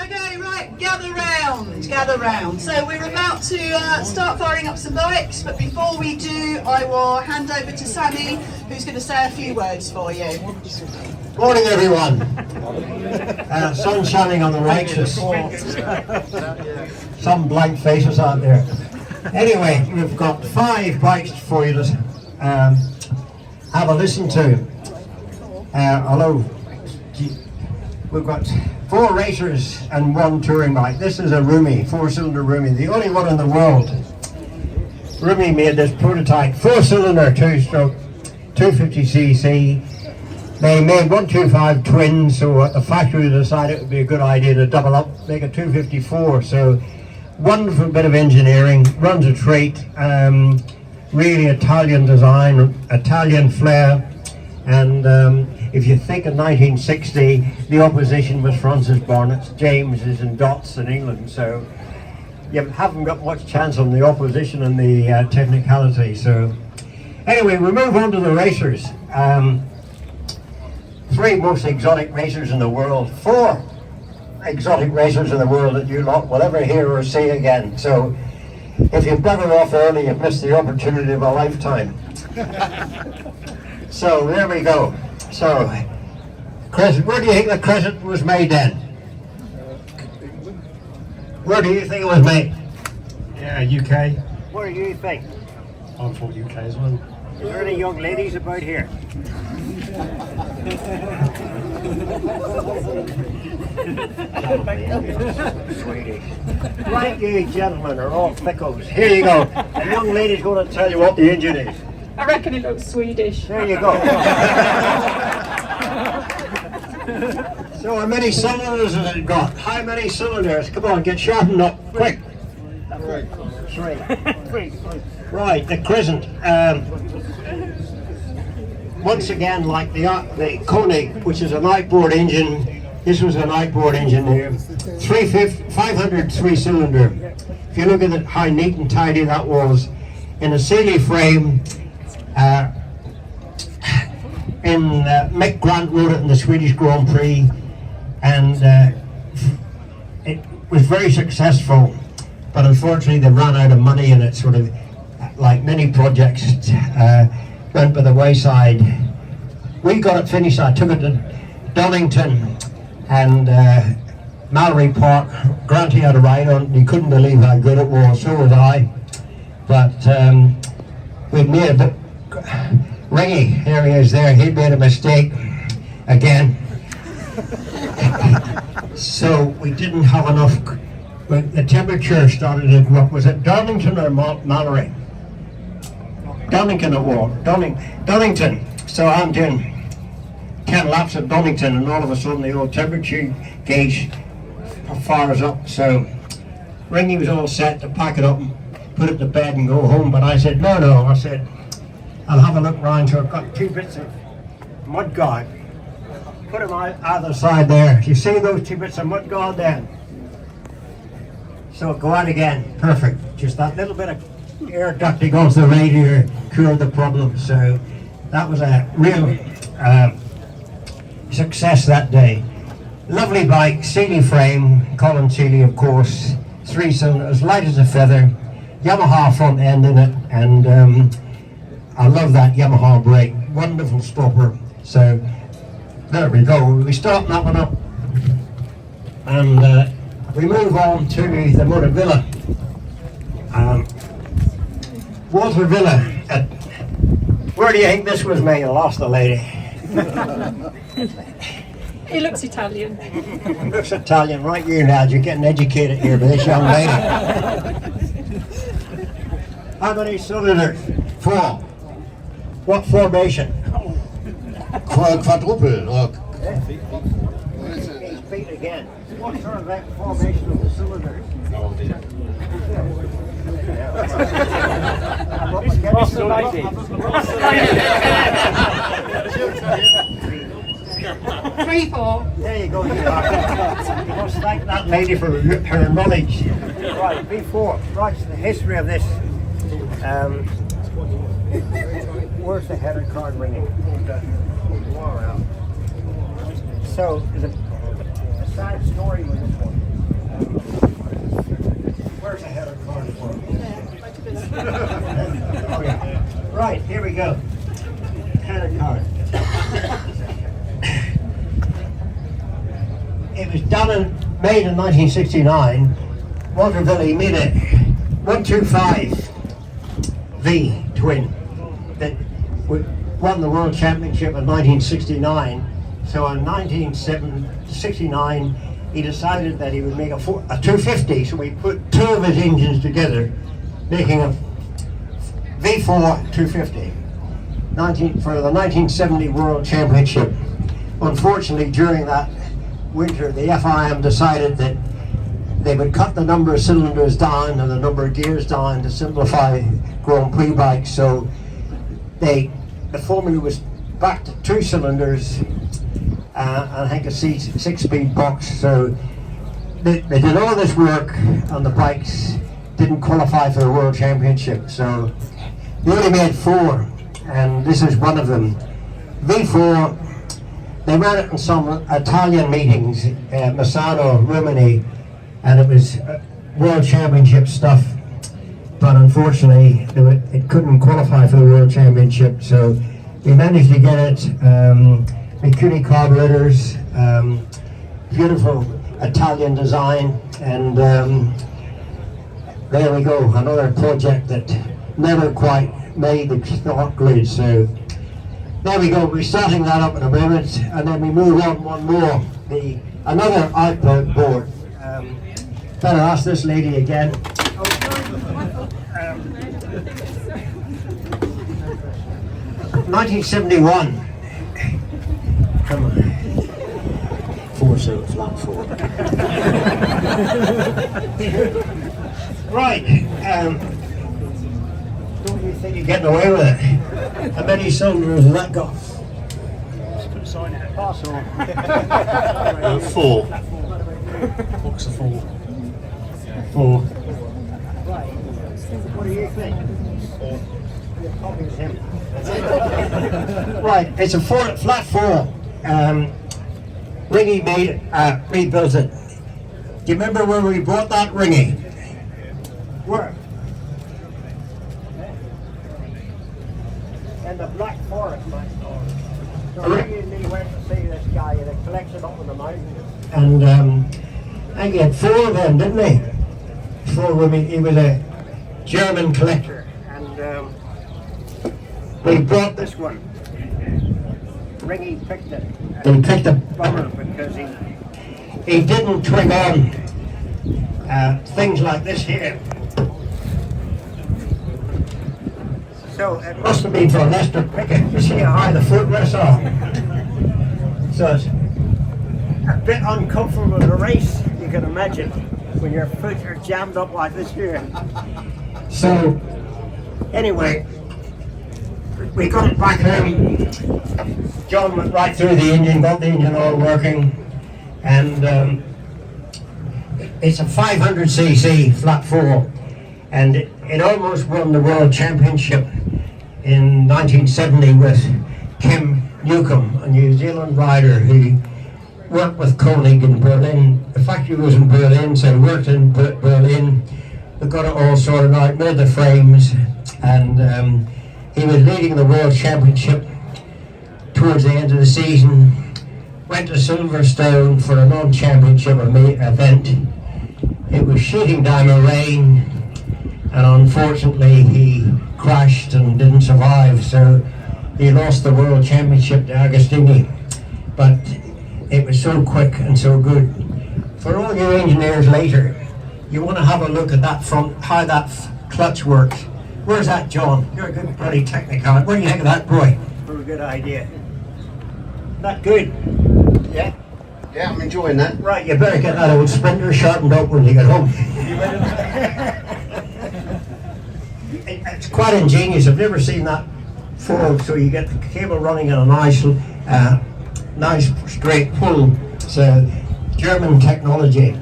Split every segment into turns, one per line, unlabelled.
Okay, right, gather round, gather round. So we're about to start firing up some bikes, but before we do, I will hand over to Sammy, who's going to say a few words for you.
Morning, everyone. Sun shining on the righteous. Some blank faces out there. Anyway, we've got 5 bikes for you to have a listen to. Although we've got 4 racers and 1 touring bike. This is a Rumi, 4-cylinder Rumi, the only one in the world. Rumi made this prototype 4-cylinder 2-stroke 250cc. They made 125 twins, so at the factory they decided it would be a good idea to double up, make a 254. So wonderful bit of engineering, runs a treat, really Italian design, Italian flair. And if you think of 1960, the opposition was Francis Barnett's, James's and Dots in England, so you haven't got much chance on the opposition and the technicality. So anyway, we move on to the racers. 3 most exotic racers in the world, 4 exotic racers in the world that you lot will ever hear or see again. So if you bugger off early, you've missed the opportunity of a lifetime. So there we go. So, Crescent, where do you think the Crescent was made then? Where do you think it was made?
Yeah, UK.
Where do you think?
I'm from UK as well.
Is there any young ladies about here? Swedish. Right, you gentlemen are all thickos. Here you go. The young lady's going to tell you what the engine is.
I reckon it looks Swedish.
There you go. So how many cylinders has it got? How many cylinders? Come on, get sharpened up, quick. 3. Right, the Crescent. Once again, like the Konig, which is an outboard engine, this was an outboard engine here. 500 3-cylinder. If you look at it, how neat and tidy that was. In a Sealy frame. Mick Grant rode it in the Swedish Grand Prix, and it was very successful, but unfortunately they ran out of money, and it sort of, like many projects, went by the wayside. We got it finished. I took it to Donington and Mallory Park. Granty had a ride on it, and he couldn't believe how good it was, so was I. But we made a bit. Ringy, here he is there, he made a mistake again. So we didn't have enough, but the temperature started to go up. Was it Donington or Mallory? Donington it was, Donington. So I'm doing 10 laps at Donington, and all of a sudden the old temperature gauge fires up. So Ringy was all set to pack it up and put it to bed and go home, but I said, no, I said, I'll have a look round. So I've got 2 bits of mud guard. Put them out either side there. You see those 2 bits of mud guard then? So go out again. Perfect. Just that little bit of air ducting off the radiator cured the problem. So that was a real success that day. Lovely bike, Sealy frame, Colin Sealy of course, 3 cylinders, light as a feather, Yamaha front end in it, and I love that Yamaha brake, wonderful stopper. So there we go, we start that one up, and we move on to the Moto Villa. Moto Villa, where do you think this was made? I lost the lady.
He looks Italian.
Looks Italian, right? You now, you're getting educated here by this young lady. How many cylinders? 4. What formation?
Quadruple.
Feet again. What sort of that formation of the cylinders?
Three, 4.
There you go. You must thank that lady for her knowledge. Right, B4. Right, the history of this. Where's the header card ringing? So, the sad story with this one. There's a header card for him. Oh, yeah. Right, here we go. Header card. It was made in 1969. Moto Villa made a 125V twin that won the World Championship in 1969. So in 1969, he decided that he would make a 250. So we put two of his engines together, making a V4 250 for the 1970 World Championship. Unfortunately, during that winter, the FIM decided that they would cut the number of cylinders down and the number of gears down to simplify Grand Prix bikes. So the formula was back to 2 cylinders and I think a 6-speed box. So they did all this work and the bikes didn't qualify for the World Championship. So they only made 4, and this is one of them. V4, they ran it in some Italian meetings, Moto Rumi, and it was World Championship stuff. But unfortunately, it couldn't qualify for the World Championship. So we managed to get it. With Konig carburetors, beautiful Italian design, and there we go, another project that never quite made the stock grid. So there we go, we're starting that up in a minute, and then we move on one more, another outboard board. Better ask this lady again. 1971. Come on. 4 so flat 4. Right. Don't you think you're getting away with it? How many cylinders has that got? Pass on.
4. Box of 4. 4.
Right. What do you think? 4. You're copying him. Right, it's a flat 4. Ringy rebuilt it. Do you remember where we bought that Ringy? Where? In the Black Forest next door. So Ringy and me went to see this guy in a collection up in the mountains. And I think he had 4 of them, didn't he? 4 women. He was a German collector. And we bought this one. Ringy picked it. He picked a bummer because he didn't twig on things like this here. So it must have been for Lester Pickett. You see how high the footrests are. So it's a bit uncomfortable to race, you can imagine, when your foot are jammed up like this here. So anyway, we got it back home. John went right through the engine, got the engine all working, and it's a 500cc flat 4, and it almost won the World Championship in 1970 with Kim Newcomb, a New Zealand rider who worked with Konig in Berlin. The factory was in Berlin, so he worked in Berlin. We got it all sorted out, made the frames, and he was leading the World Championship towards the end of the season. Went to Silverstone for a non-championship event. It was sheeting down with rain, and unfortunately he crashed and didn't survive, so he lost the World Championship to Agostini. But it was so quick and so good. For all you engineers later, you want to have a look at that front, how that clutch works. Where's that, John? You're a good bloody technical. What do you think of that, boy? Very good idea. That good? Yeah?
Yeah, I'm enjoying that.
Right, you better get that old sprinter sharpened up when you get home. It's quite ingenious. I've never seen that before. So you get the cable running in a nice straight pull. It's German technology.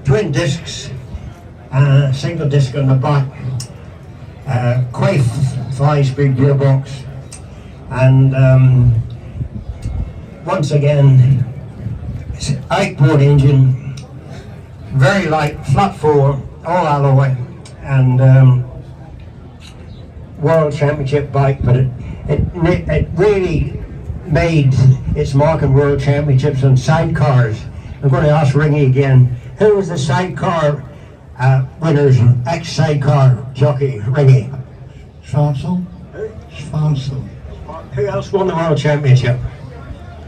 Twin discs, single disc on the back. Quaif 5-speed gearbox, and once again, it's an outboard engine, very light, flat 4, all alloy, and World Championship bike, but it really made its mark in World Championships on sidecars. I'm going to ask Ringy again, who was the sidecar winners, ex-sidecar jockey, Ringy?
Schwarzl. Schwarzl.
Who else won the World Championship?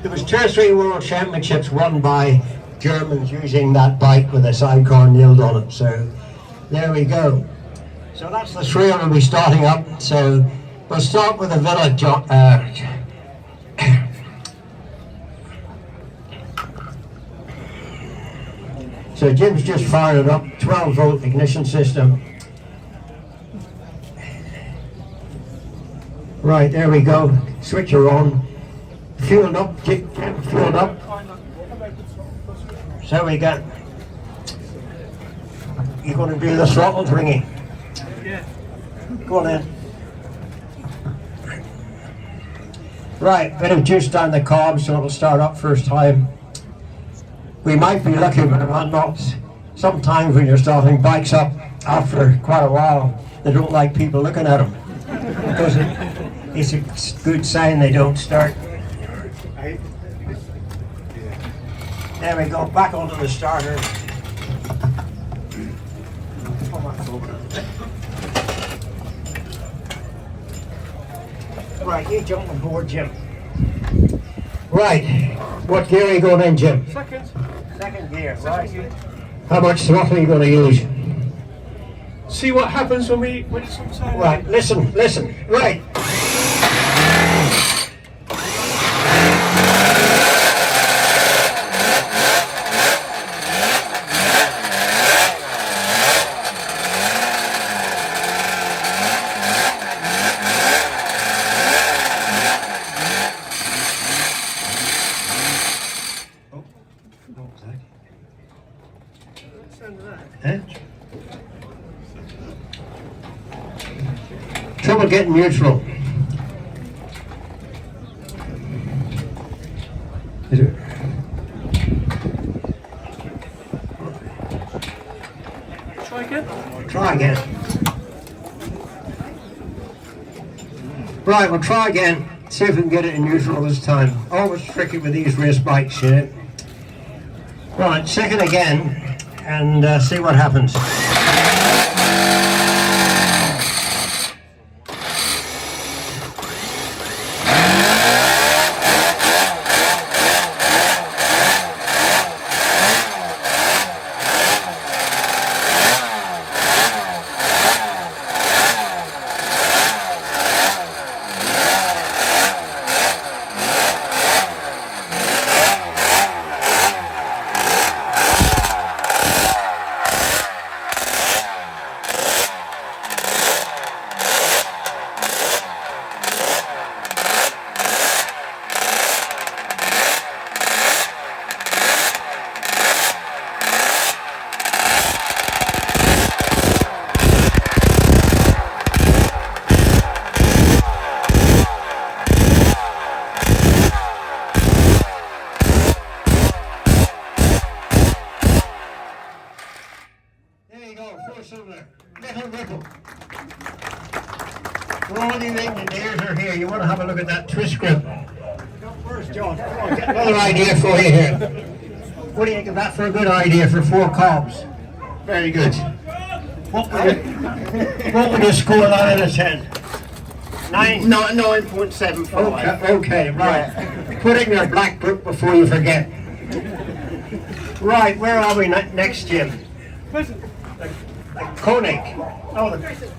There was 2 or 3 World Championships won by Germans using that bike with a sidecar nailed on it, so there we go. So that's the 3 we'll be starting up, so we'll start with the Villa so Jim's just fired it up, 12-volt ignition system. Right, there we go, switch her on. Fueled up, fueled up. So we got, you're going to do the throttle, Ringy?
Yeah.
Go on then. Right, bit of juice down the cob, so it'll start up first time. We might be lucky, but I'm not. Sometimes when you're starting bikes up, after quite a while, they don't like people looking at them. Because it's a good sign they don't start. There we go, back onto the starter. Right, you jump on board, Jim. Right, what gear are you going in, Jim?
Second.
Second gear, right. How much throttle are you going to use?
See what happens when it's on side.
Right, listen, right. Huh? Trouble getting neutral. Is it?
Try again.
Try again. Right, we'll try again. See if we can get it in neutral this time. Always tricky with these race bikes, you know. Right, second again, and see what happens. There you go, four-cylinder, little ripple. For all you engineers are here, you want to have a look at that twist grip. Go first, John. Come on, get another idea for you here. What do you think of that for a good idea for 4 cobs? Very good. What would you score that out of 10? 9.75. Okay, right. Put it in your black book before you forget. Right, where are we next, Jim? Konig.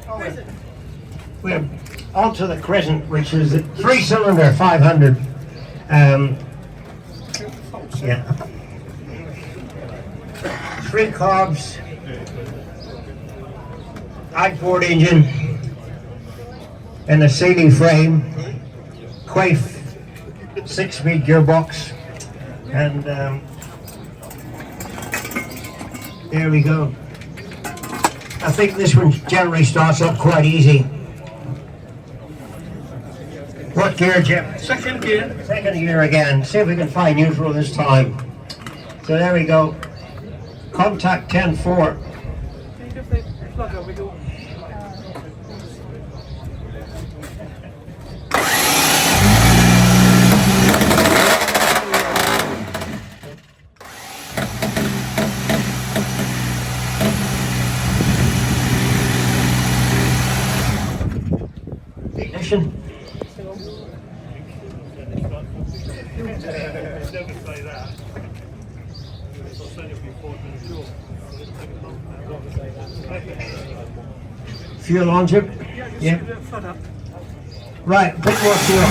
Crescent. We're onto the Crescent, which is a 3-cylinder 500. Yeah. 3 cobs. Outboard engine. And a sealing frame. Quaif 6-speed gearbox. And there we go. I think this one generally starts up quite easy. What gear, Jim?
Second gear.
Second gear again. See if we can find neutral this time. So there we go. Contact 10-4. Ignition.
Never say that. I'll send it before
Fuel on, Jim? Yeah. Right, bit more fuel.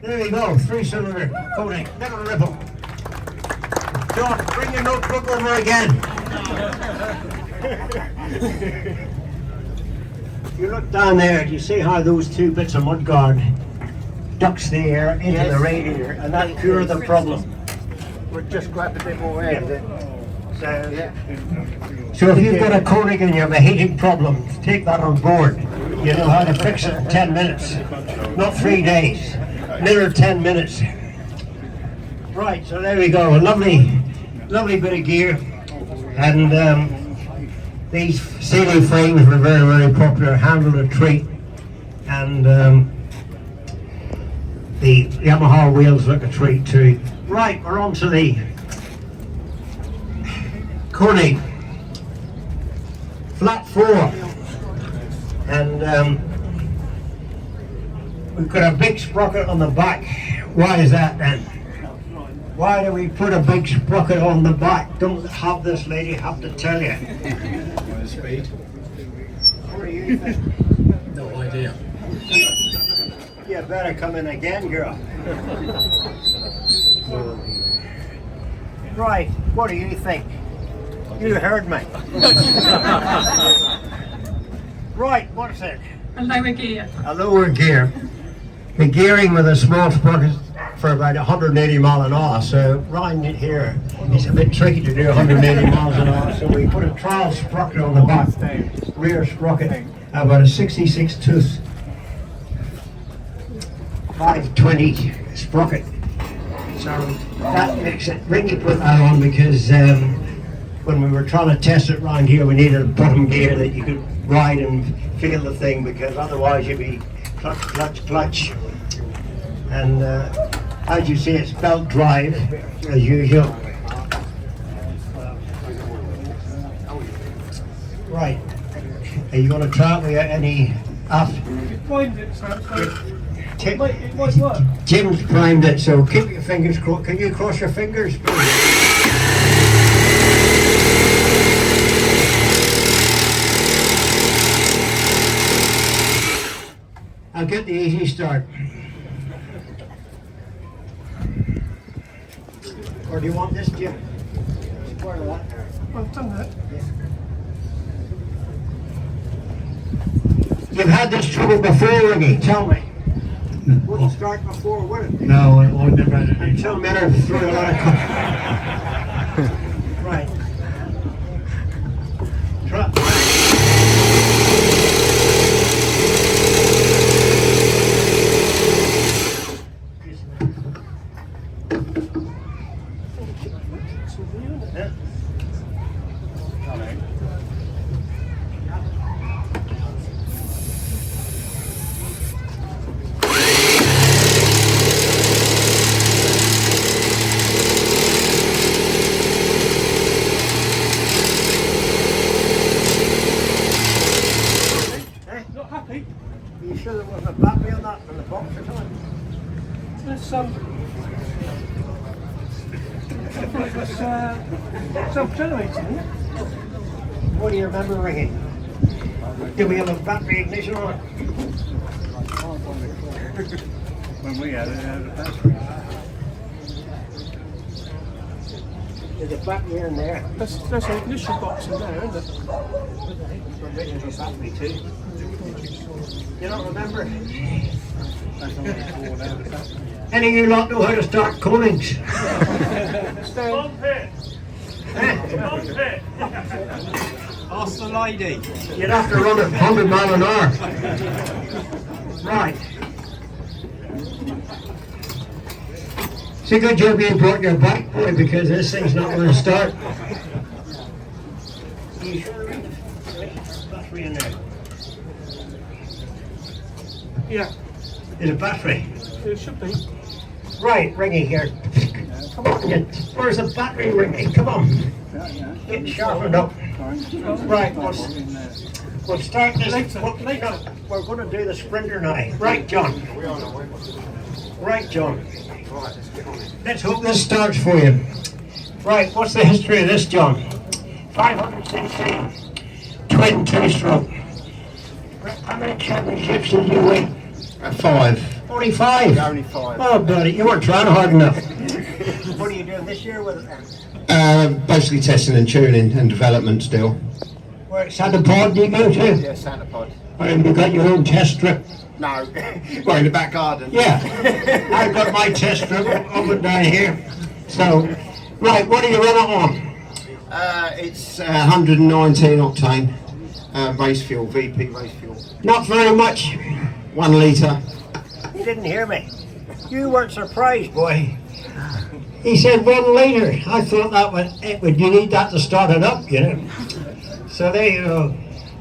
There you go, 3-cylinder Konig, never ripple. John, bring your notebook over again. If you look down there, do you see how those two bits of mudguard ducts the air into the radiator, and that cures the problem.
We'll just grab a bit more air.
So if you've got a Konig and you have a heating problem, take that on board. You know how to fix it in 10 minutes, not 3 days. Near 10 minutes. Right, so there we go. A lovely bit of gear. And these ceiling frames were very, very popular. Handled a treat. And the Yamaha wheels look a treat too. Right, we're on to the Konig Flat 4. And we've got a big sprocket on the back. Why is that then? Why do we put a big sprocket on the back? Don't have this lady have to tell you.
Speed.
What do you think?
No idea.
You better come in again, girl. Right, what do you think? You heard me. Right, what's it?
A lower gear.
A lower gear. The gearing with a small sprocket for about 180 mile an hour. So round it here, it's a bit tricky to do 180 miles an hour. So we put a trial sprocket on the back, rear sprocket, about a 66 tooth 520 sprocket. So that makes it really put that on because when we were trying to test it round here, we needed a bottom gear that you could ride and feel the thing, because otherwise you'd be clutch, clutch, clutch. And as you see, it's belt drive as usual. Right. Are you going to try it without any after?
It might work.
Jim's primed it, so keep your fingers crossed. Can you cross your fingers, please? I'll get the easy start. Or do you want this, Jim? Square that.
I've done that.
You've had this trouble before, Ricky, tell me. Would you start before, would it?
No, I never had it.
Until Miller threw a lot of Right. Try.
Not happy?
Are you sure there wasn't a battery on that in the box or something?
There's some self-generating, isn't it?
What do you remember ringing? Do we have a battery ignition on it?
When we had it a battery.
There's a battery in there.
There's an ignition box in there, isn't there?
There's a battery too. You don't remember? Any of you lot know how to start Konigs?
Bump it! Bump it!
Ask the lady.
You'd have to run at 100 miles an hour. Right. It's a good job you brought your bike, boy, because this thing's not going to start. You sure there's a battery in there?
Yeah,
There's a battery.
it should be.
Right, Ringy here. Come on, where's the battery, Ringy? Come on. Get sharpened up. Right, we'll start this. We're going to do the sprinter now. Right, John. Right, John. Let's hope this starts for you. Right, what's the history of this, John? 500cc, twin two-stroke. How many championships did you win?
5.
Only 5?
Only 5.
Oh, buddy, you weren't trying hard enough. What are you doing this year with it then?
Basically testing and tuning and development still.
Where Santa Pod do you go to?
Yeah, Santa Pod.
And you got your own test strip?
No, well, in the back garden.
Yeah, I've got my test strip up and down here. So, right, what are you running on?
It's 119 octane race fuel, VP race fuel.
Not very much.
1 litre.
You didn't hear me. You weren't surprised, boy. He said 1 litre. I thought that would you need that to start it up, you know. So there you go.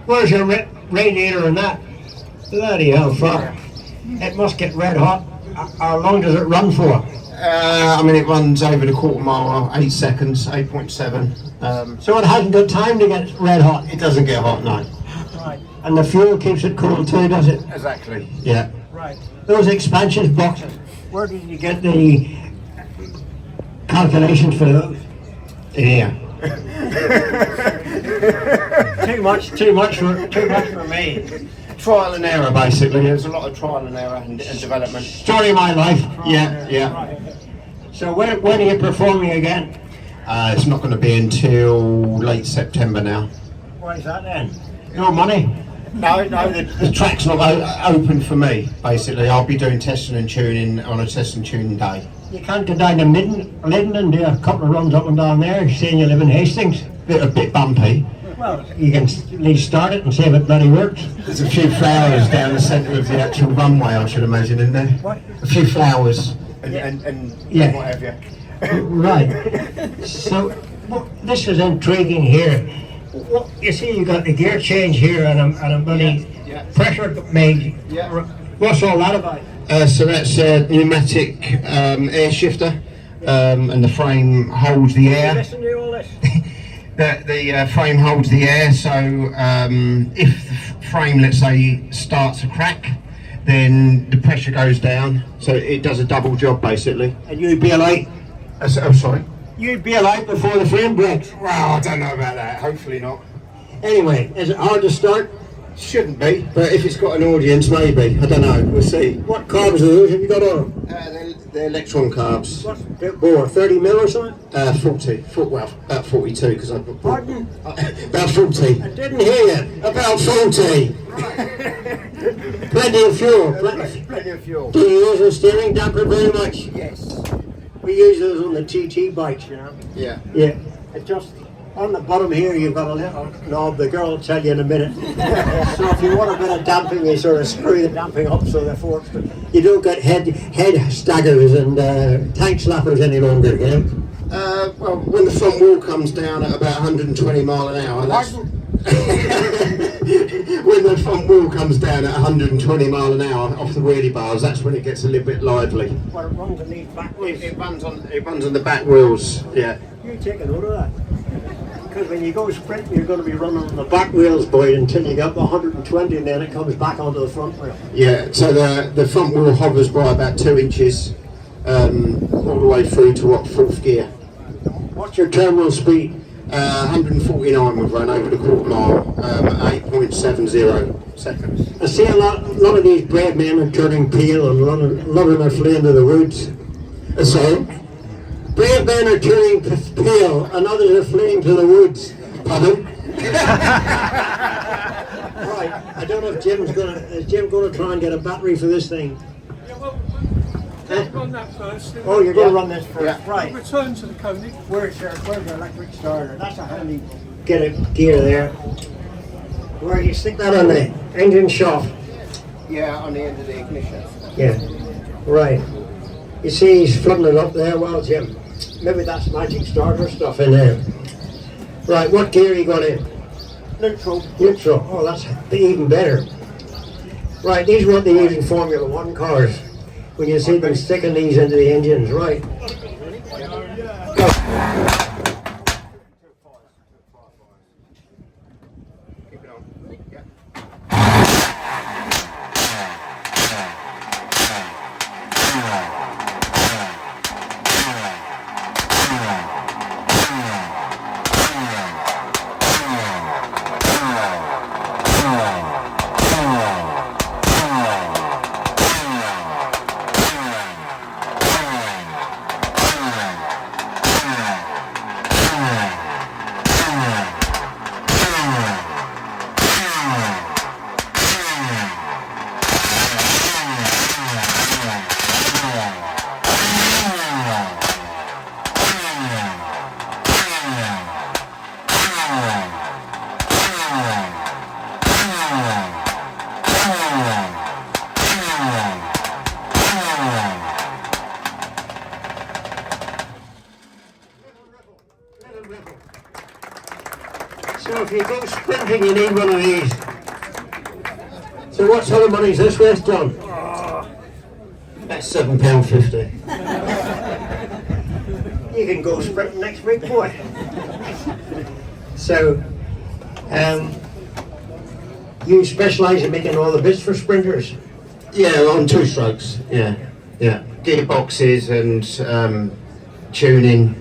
Where's your radiator and that? Bloody hell, fuck. It must get red hot. How long does it run for?
I mean, it runs over the quarter mile, 8 seconds, 8.7.
So it hasn't got time to get red hot.
It doesn't get hot, no.
Right. And the fuel keeps it cool too, does it?
Exactly. Yeah.
Right. Those expansion boxes, where did you get the calculations for those?
Yeah.
Too much for me.
Trial and error, basically. There's a lot of trial and error and development.
Story of my life.
Yeah.
Right. So when are you performing again?
It's not going to be until late September now.
Why is that then? No money?
No, the track's not open for me, basically. I'll be doing testing and tuning on a test and tuning day.
You can't go down to Lydden and do a couple of runs up and down there, saying you live in Hastings?
A bit bumpy.
Well, you can at least start it and see if it bloody works.
There's a few flowers down the centre of the actual runway, I should imagine, in there.
What?
A few flowers and
Yeah.
what have you.
Right. So, this is intriguing here. You see, you got the gear change here and a bloody pressure made.
Yeah.
What's all that about?
So that's a pneumatic air shifter, and the frame holds the air.
Listen to all this.
The frame holds the air, so if the frame, let's say, starts to crack, then the pressure goes down, so it does a double job basically.
And you'd be alight.
I'm sorry?
You'd be alight before the frame breaks.
Well, I don't know about that, hopefully not.
Anyway, is it hard to start?
Shouldn't be, but if it's got an audience, maybe. I don't know, we'll see.
What carbs are those have you got on?
They're electron carbs.
What's a bit more, 30 mil or something?
40, well, about 42 because I put.
Pardon?
About 40.
I didn't hear you.
About 40.
Plenty of fuel.
Plenty of fuel.
Do you use a steering damper very much?
Yes.
We use those on the TT bikes, you know.
Yeah.
Yeah. It just, on the bottom here you've got a little knob, the girl will tell you in a minute. So if you want a bit of damping, you sort of screw the damping up so the forks, but you don't get head staggers and tank slappers any longer, you know.
Well, when the front wheel comes down at about 120 mile an hour, that's... when the front wheel comes down at 120 mile an hour off the wheelie bars, that's when it gets a little bit lively.
Well, it runs on these back wheels.
It runs on the back wheels, yeah.
You take a note of that. Because when you go sprinting, you're going to be running on the back wheels, boy, until you get up to 120, and then it comes back onto the front wheel.
Yeah, so the front wheel hovers by about 2 inches all the way through to what, 4th gear.
What's your terminal speed?
149 we've run over the quarter mile, 8.70 seconds.
I see a lot of these brave men are turning pale and loving their fleeing to the woods.
So,
Brave men are turning pale and others are fleeing to the woods.
pardon?
Right, I don't know if is Jim going to try and get a battery for this thing?
Yeah, well, run that first. then
Oh, you're going to run this first?
Yeah.
Right.
Return to the Konig.
Where's the electric starter? That's a handy get a gear there. Where do you stick that on the engine shaft?
Yeah, on the end of the ignition.
Yeah, right. You see he's flooding it up there. Well, Jim, maybe that's magic starter stuff in there. Right, what gear are you got in?
Neutral.
Neutral. Oh, that's even better. Right, these are what they use in Formula 1 cars. When you see them sticking these into the engines, right? Go.
Keep it on. Yeah.
So if you go sprinting, you need one of these. So what sort of money is this worth, John?
That's £7.50.
You can go sprinting next week, boy. So, you specialise in making all the bits for sprinters?
Yeah, on 2 strokes. Yeah. Gearboxes and tuning,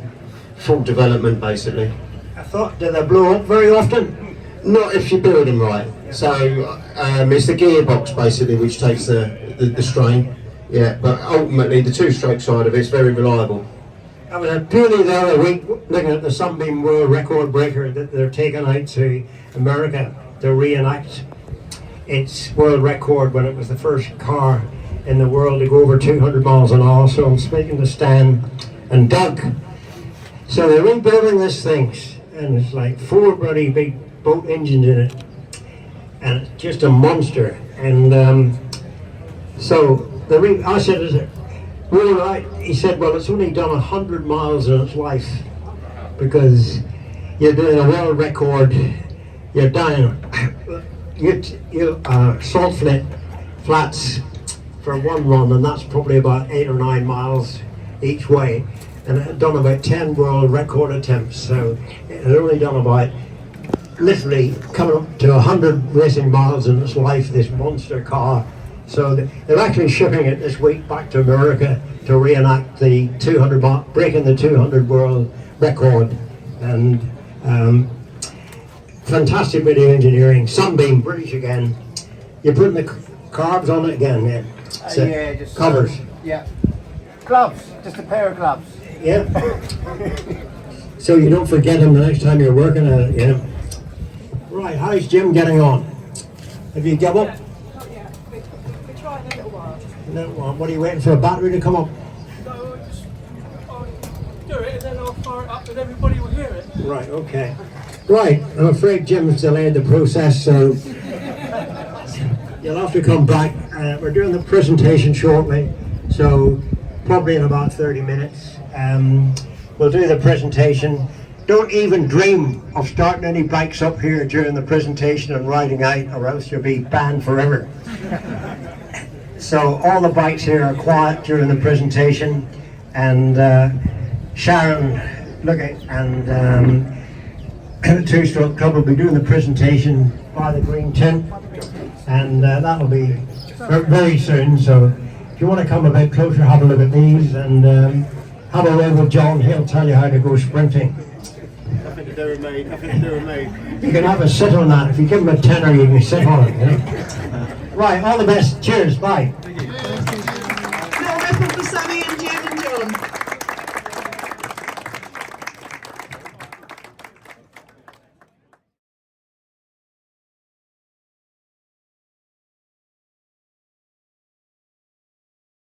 full development basically.
I thought, do they blow up very often?
Not if you build them right. So it's the gearbox basically which takes the strain. Yeah, but ultimately the 2-stroke side of it's very reliable.
I was at Purely the other week looking at the Sunbeam World Record Breaker that they're taking out to America to reenact its world record when it was the first car in the world to go over 200 miles an hour. So I'm speaking to Stan and Doug. So they're rebuilding this thing, and it's like 4 bloody big boat engines in it, and it's just a monster. And so I said, "Is it really right?" He said, "Well, it's only done 100 miles in its life because you're doing a world record. You're down salt flats for one run, and that's probably about 8 or 9 miles each way. And it had done about 10 world record attempts, so it had only done about, literally coming up to 100 racing miles in its life, this monster car. So they're actually shipping it this week back to America to reenact the 200 breaking the 200 world record. And fantastic bit of engineering. Sunbeam, British again. You're putting the carbs on it again, yeah. So,
Yeah, just
covers.
Yeah.
Gloves, just a pair of gloves.
Yeah. So you don't forget them the next time you're working at it, yeah. Right, how's Jim getting on? Have you given up?
Not yet. We're trying a little while.
No, well, what are you waiting for, a battery to come up?
So I'll do it and then I'll fire it up and everybody will hear it.
Right, okay. Right, I'm afraid Jim's delayed the process, so you'll have to come back. We're doing the presentation shortly, so probably in about 30 minutes. We'll do the presentation. Don't even dream of starting any bikes up here during the presentation and riding out, or else you'll be banned forever. So all the bikes here are quiet during the presentation, and Sharon, and Two-Stroke Club will be doing the presentation by the green tin, and that'll be very soon. So if you want to come a bit closer, have a look at these, and have a word with John. He'll tell you how to go sprinting.
Nothing to do with me, nothing to do with me.
You can have a sit on that. If you give him a tenner, you can sit on it. You know? Right, all the best. Cheers. Bye.
Little ripple for Sammy and Jim.